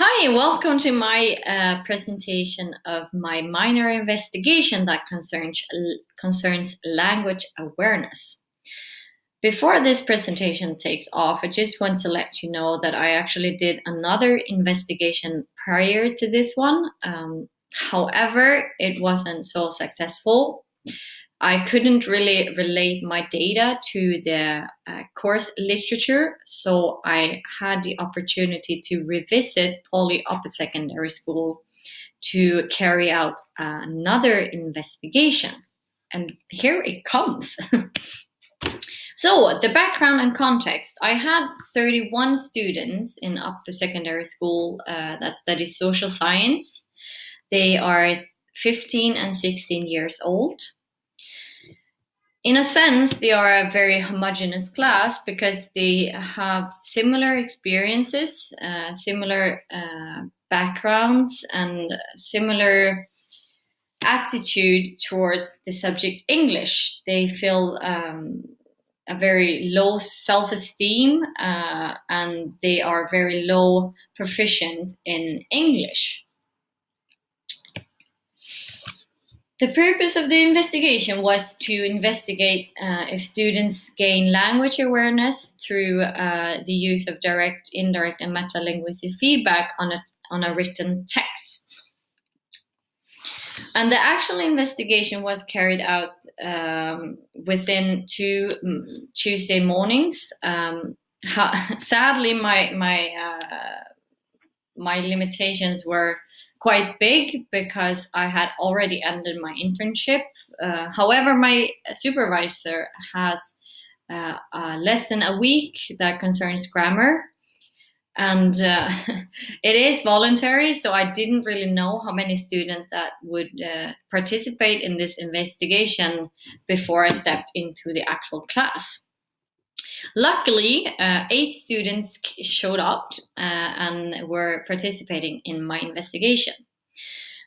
Hi, welcome to my presentation of my minor investigation that concerns language awareness. Before this presentation takes off, I just want to let you know that I actually did another investigation prior to this one. However, it wasn't so successful. I couldn't really relate my data to the course literature, so I had the opportunity to revisit Poly Upper Secondary School to carry out another investigation. And here it comes. So, the background and context. I had 31 students in upper secondary school that study social science. They are 15 and 16 years old. In a sense, they are a very homogeneous class because they have similar experiences, similar backgrounds, and similar attitude towards the subject English. They feel a very low self-esteem and they are very low proficient in English. The purpose of the investigation was to investigate if students gain language awareness through the use of direct, indirect, and meta-linguistic feedback on a written text. And the actual investigation was carried out within 2 Tuesday mornings. Sadly, my limitations were quite big because I had already ended my internship. However, my supervisor has a lesson a week that concerns grammar, and it is voluntary, so I didn't really know how many students that would participate in this investigation before I stepped into the actual class. Luckily, 8 students showed up and were participating in my investigation.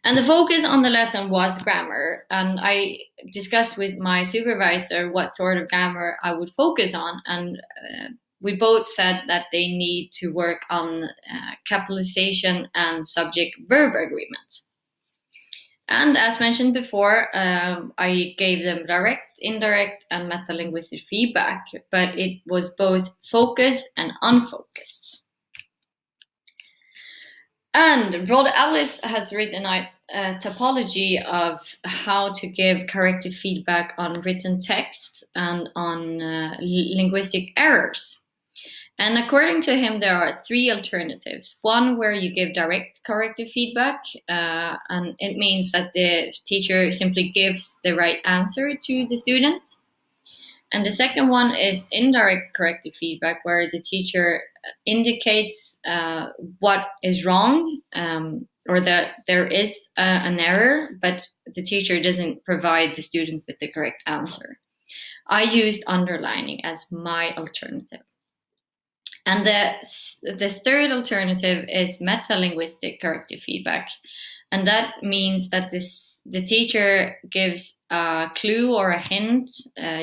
And the focus on the lesson was grammar. And I discussed with my supervisor what sort of grammar I would focus on. And we both said that they need to work on capitalization and subject-verb agreements. And as mentioned before, I gave them direct, indirect, and meta-linguistic feedback, but it was both focused and unfocused. And Rod Ellis has written a topology of how to give corrective feedback on written text and on linguistic errors. And according to him, there are 3 alternatives. One where you give direct corrective feedback, and it means that the teacher simply gives the right answer to the student. And the second one is indirect corrective feedback, where the teacher indicates what is wrong or that there is an error, but the teacher doesn't provide the student with the correct answer. I used underlining as my alternative. And the third alternative is meta-linguistic corrective feedback. And that means that the teacher gives a clue or a hint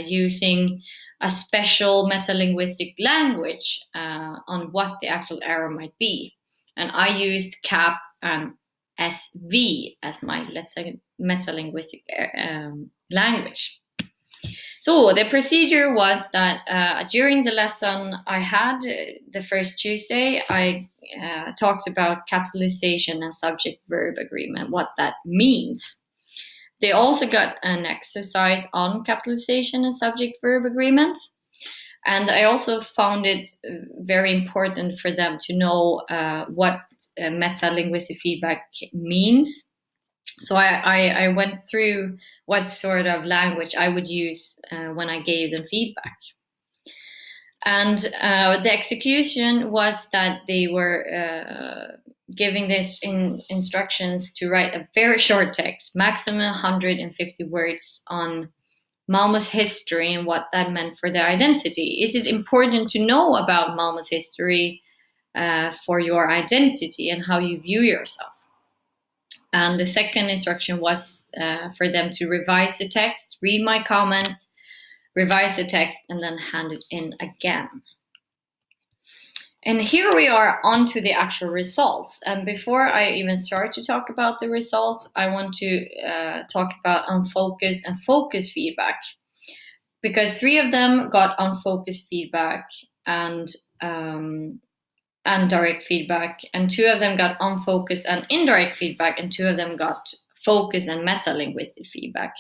using a special meta-linguistic language on what the actual error might be. And I used CAP and SV as my meta-linguistic language. So the procedure was that during the lesson I had the first Tuesday, I talked about capitalization and subject-verb agreement, what that means. They also got an exercise on capitalization and subject-verb agreement. And I also found it very important for them to know what meta-linguistic feedback means. So I went through what sort of language I would use when I gave them feedback. And the execution was that they were giving this instructions to write a very short text, maximum 150 words on Malmö's history and what that meant for their identity. Is it important to know about Malmö's history for your identity and how you view yourself? And the second instruction was for them to revise the text, read my comments, revise the text, and then hand it in again. And here we are on to the actual results. And before I even start to talk about the results, I want to talk about unfocused and focused feedback, because 3 of them got unfocused feedback and direct feedback, and 2 of them got unfocused and indirect feedback, and 2 of them got focused and meta-linguistic feedback.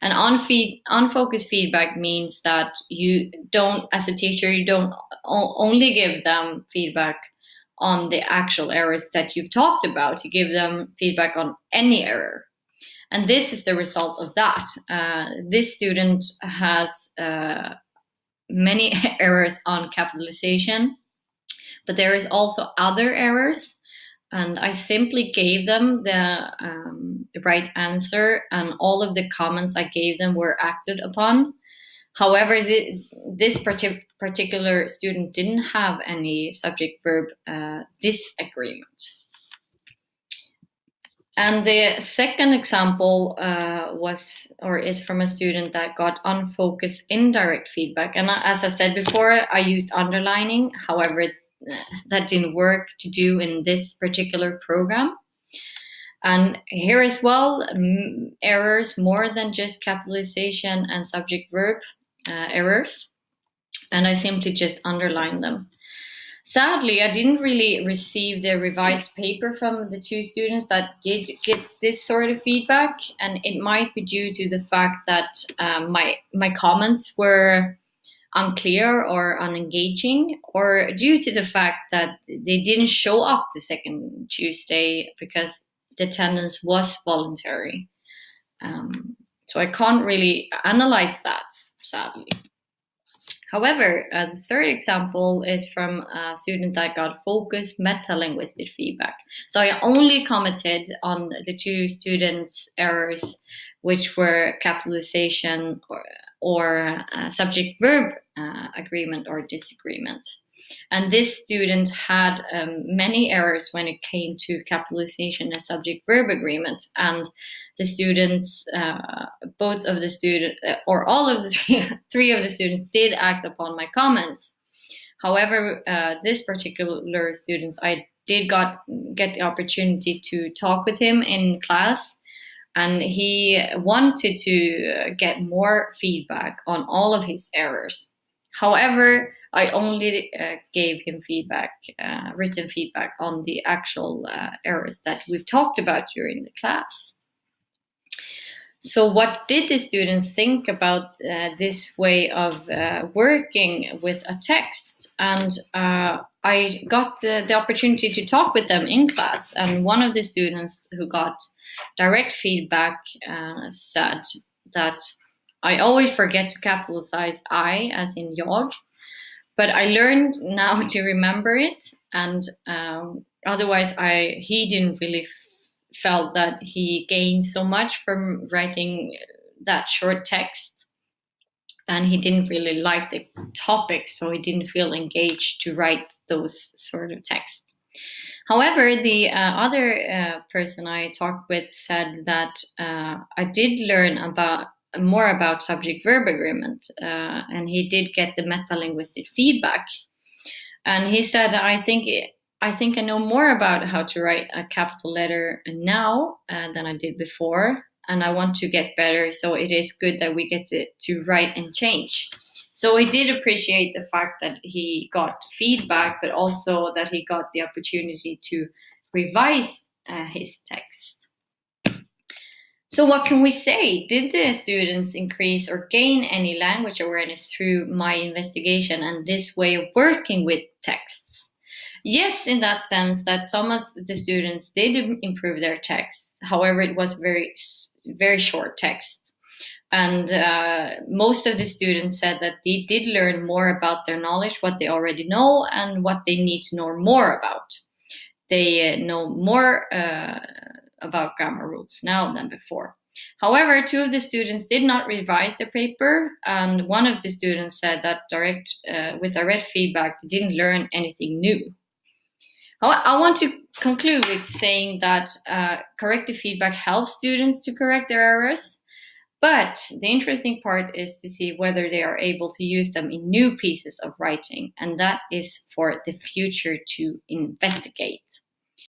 And unfocused feedback means that you don't, as a teacher, you don't only give them feedback on the actual errors that you've talked about. You give them feedback on any error. And this is the result of that. This student has many errors on capitalization, but there is also other errors. And I simply gave them the right answer, and all of the comments I gave them were acted upon. However, this particular student didn't have any subject-verb disagreement. And the second example is from a student that got unfocused indirect feedback. And as I said before, I used underlining. However, that didn't work to do in this particular program. And here as well, errors more than just capitalization and subject-verb errors. And I simply just underlined them. Sadly, I didn't really receive the revised paper from the 2 students that did get this sort of feedback. And it might be due to the fact that my comments were unclear or unengaging, or due to the fact that they didn't show up the second Tuesday because the attendance was voluntary. So I can't really analyze that, sadly. However, the third example is from a student that got focused meta-linguistic feedback. So I only commented on the 2 students' errors, which were capitalization or subject-verb agreement or disagreement. And this student had many errors when it came to capitalization and subject-verb agreement. And the students, both of the students, or all of the 3 of the students did act upon my comments. However, this particular student, I did get the opportunity to talk with him in class, and he wanted to get more feedback on all of his errors. However, I only gave him feedback, written feedback on the actual errors that we've talked about during the class. So what did the students think about this way of working with a text? And I got the opportunity to talk with them in class. And one of the students who got direct feedback said that I always forget to capitalize I as in jag, but I learned now to remember it. And otherwise, he didn't really felt that he gained so much from writing that short text, and he didn't really like the topic, so he didn't feel engaged to write those sort of texts. However, the other person I talked with said that I did learn more about subject-verb agreement, and he did get the meta-linguistic feedback. And he said, I think I know more about how to write a capital letter now than I did before, and I want to get better. So it is good that we get to write and change. So I did appreciate the fact that he got feedback, but also that he got the opportunity to revise his text. So what can we say? Did the students increase or gain any language awareness through my investigation and this way of working with texts? Yes, in that sense that some of the students did improve their text. However, it was very, very short text. And most of the students said that they did learn more about their knowledge, what they already know, and what they need to know more about. They know more about grammar rules now than before. However, 2 of the students did not revise the paper, and one of the students said that with direct feedback, they didn't learn anything new. I want to conclude with saying that corrective feedback helps students to correct their errors, But the interesting part is to see whether they are able to use them in new pieces of writing, and that is for the future to investigate.